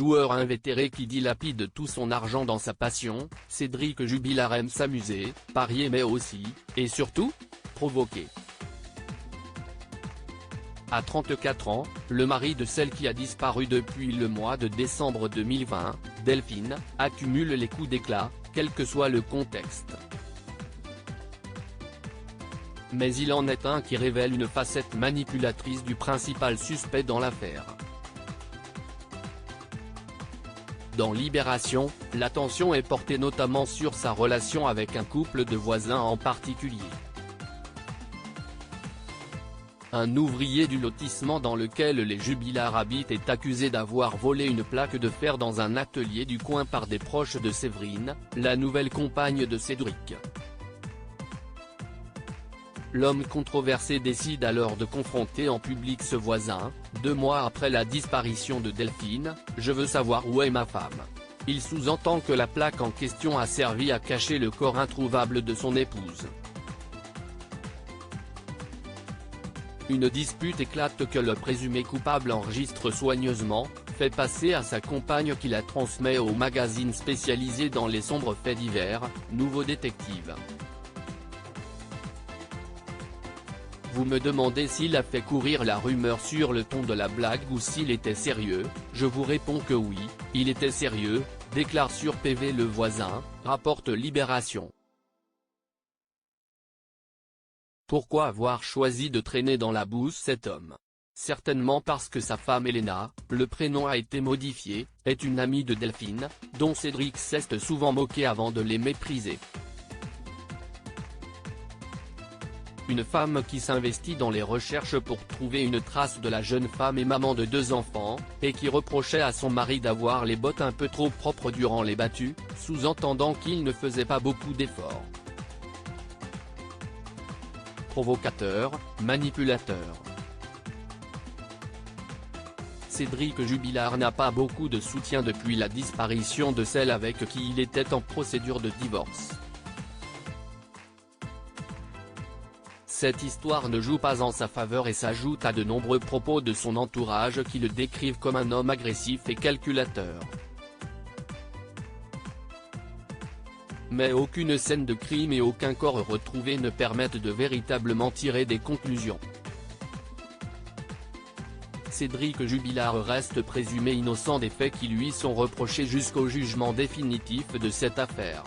joueur invétéré qui dilapide tout son argent dans sa passion, Cédric Jubilard aime s'amuser, parier mais aussi, et surtout, provoquer. À 34 ans, le mari de celle qui a disparu depuis le mois de décembre 2020, Delphine, accumule les coups d'éclat, quel que soit le contexte. Mais il en est un qui révèle une facette manipulatrice du principal suspect dans l'affaire. Dans Libération, l'attention est portée notamment sur sa relation avec un couple de voisins en particulier. Un ouvrier du lotissement dans lequel les Jubilard habitent est accusé d'avoir volé une plaque de fer dans un atelier du coin par des proches de Séverine, la nouvelle compagne de Cédric. L'homme controversé décide alors de confronter en public ce voisin. 2 mois après la disparition de Delphine, je veux savoir où est ma femme. Il sous-entend que la plaque en question a servi à cacher le corps introuvable de son épouse. Une dispute éclate que le présumé coupable enregistre soigneusement, fait passer à sa compagne qui la transmet au magazine spécialisé dans les sombres faits divers, Nouveau Détective. Vous me demandez s'il a fait courir la rumeur sur le ton de la blague ou s'il était sérieux, je vous réponds que oui, il était sérieux, déclare sur PV le voisin, rapporte Libération. Pourquoi avoir choisi de traîner dans la bouse cet homme? Certainement parce que sa femme Elena, le prénom a été modifié, est une amie de Delphine, dont Cédric s'est souvent moqué avant de les mépriser. Une femme qui s'investit dans les recherches pour trouver une trace de la jeune femme et maman de 2 enfants, et qui reprochait à son mari d'avoir les bottes un peu trop propres durant les battues, sous-entendant qu'il ne faisait pas beaucoup d'efforts. Provocateur, manipulateur. Cédric Jubilard n'a pas beaucoup de soutien depuis la disparition de celle avec qui il était en procédure de divorce. Cette histoire ne joue pas en sa faveur et s'ajoute à de nombreux propos de son entourage qui le décrivent comme un homme agressif et calculateur. Mais aucune scène de crime et aucun corps retrouvé ne permettent de véritablement tirer des conclusions. Cédric Jubilard reste présumé innocent des faits qui lui sont reprochés jusqu'au jugement définitif de cette affaire.